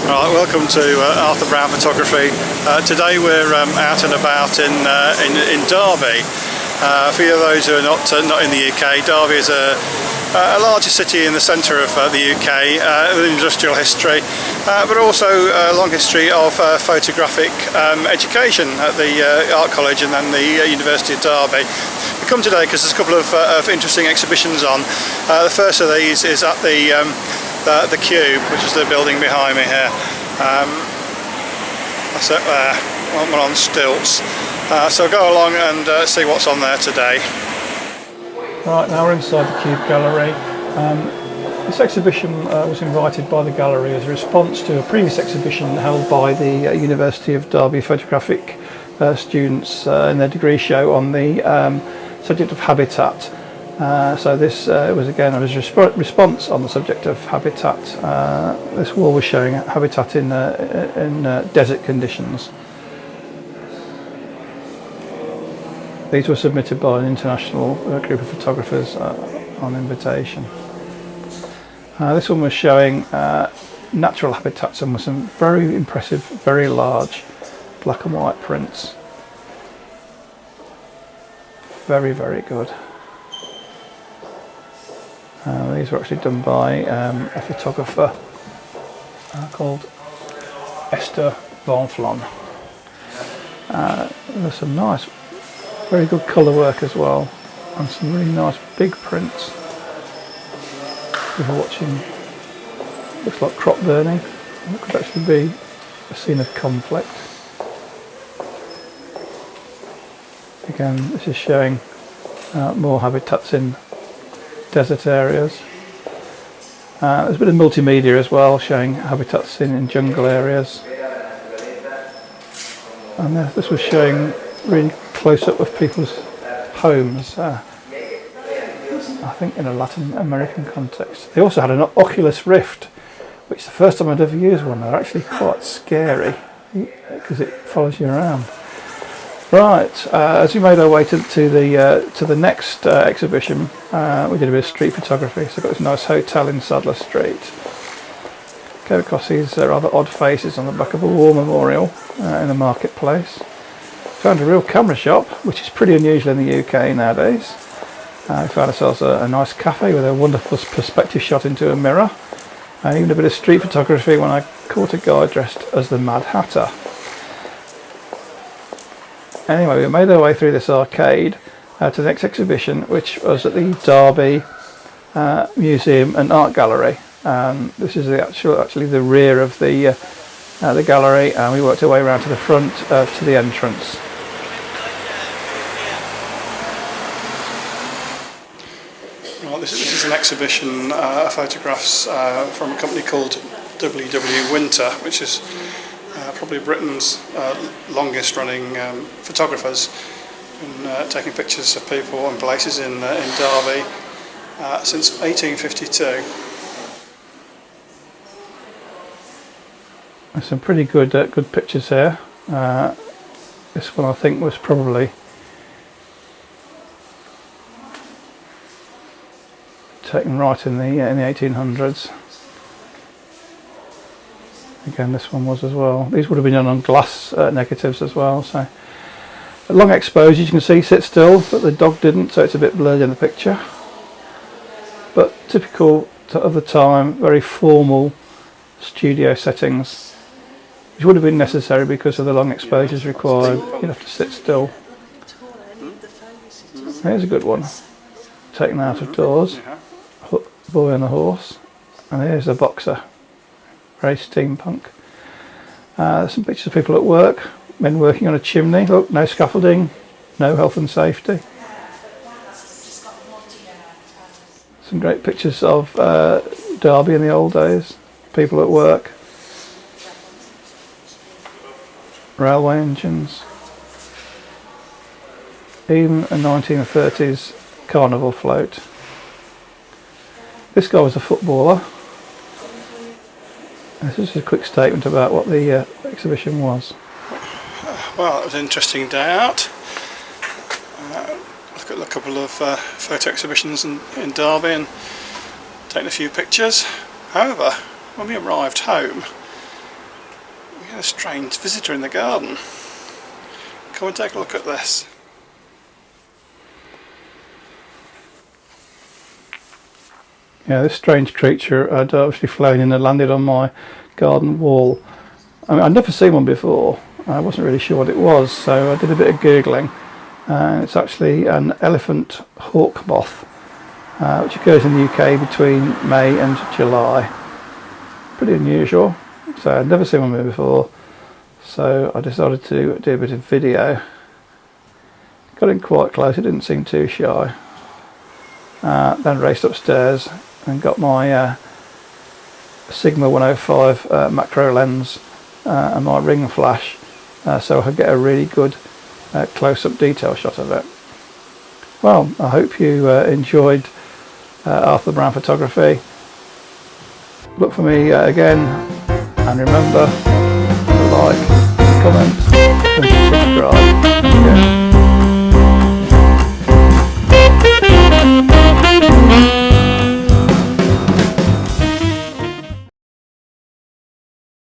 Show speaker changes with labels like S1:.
S1: Right, welcome to Arthur Brown Photography. Today we're out and about in Derby. For those who are not in the UK, Derby is a larger city in the centre of the UK with industrial history, but also a long history of photographic education at the Art College and then the University of Derby. We come today because there's a couple of interesting exhibitions on. The first of these is at the Cube, which is the building behind me here. That's it there, one on stilts. So go along and see what's on there today. Right, now we're inside the Cube Gallery. This exhibition was invited by the gallery as a response to a previous exhibition held by the University of Derby photographic students in their degree show on the subject of habitat. So this was again a response on the subject of habitat. This wall was showing habitat in desert conditions. These were submitted by an international group of photographers on invitation. This one was showing natural habitats and with some very impressive, very large black and white prints. Very, very good. These were actually done by a photographer called Esther Van Vlon. There's some nice, very good colour work as well, and some really nice big prints. We're watching, looks like crop burning. It could actually be a scene of conflict. Again, this is showing more habitats in desert areas. There's a bit of multimedia as well, showing habitats in jungle areas. And this was showing really close up of people's homes, I think in a Latin American context. They also had an Oculus Rift, which is the first time I'd ever used one. They're actually quite scary because it follows you around. Right, as we made our way to the next exhibition, we did a bit of street photography. So got this nice hotel in Sadler Street. Came across these rather odd faces on the back of a war memorial in the marketplace. Found a real camera shop, which is pretty unusual in the UK nowadays. We found ourselves a nice cafe with a wonderful perspective shot into a mirror. And even a bit of street photography when I caught a guy dressed as the Mad Hatter. Anyway, we made our way through this arcade to the next exhibition, which was at the Derby Museum and Art Gallery. This is actually the rear of the gallery, and we worked our way around to the front to the entrance. Well, this is an exhibition of photographs from a company called WWE Winter, which is probably Britain's longest running photographers, and taking pictures of people and places in Derby since 1852. There's some pretty good pictures here. This one I think was probably taken right in the 1800s. Again, this one was as well. These would have been done on glass negatives as well. So, at long exposure, you can see sit still, but the dog didn't, so it's a bit blurred in the picture. But typical of the time, very formal studio settings, which would have been necessary because of the long exposures required. You'd have to sit still. Here's a good one, taken out of doors. Boy on a horse, and here's a boxer. Very steampunk. Some pictures of people at work, men working on a chimney. Look, no scaffolding, no health and safety. Some great pictures of Derby in the old days, people at work. Railway engines. Even a 1930s carnival float. This guy was a footballer. This is a quick statement about what the exhibition was. Well, it was an interesting day out. I've got a couple of photo exhibitions in Derby and taken a few pictures. However, when we arrived home, We had a strange visitor in the garden. Come and take a look at this. Yeah, this strange creature had obviously flown in and landed on my garden wall. I mean, I'd never seen one before. I wasn't really sure what it was, so I did a bit of googling. It's actually an elephant hawk moth, which occurs in the UK between May and July. Pretty unusual. So I'd never seen one before, so I decided to do a bit of video. Got in quite close, it didn't seem too shy. Then raced upstairs and got my Sigma 105 macro lens and my ring flash, so I could get a really good close-up detail shot of it. Well, I hope you enjoyed Arthur Brown Photography. Look for me again, and remember to like, comment and subscribe.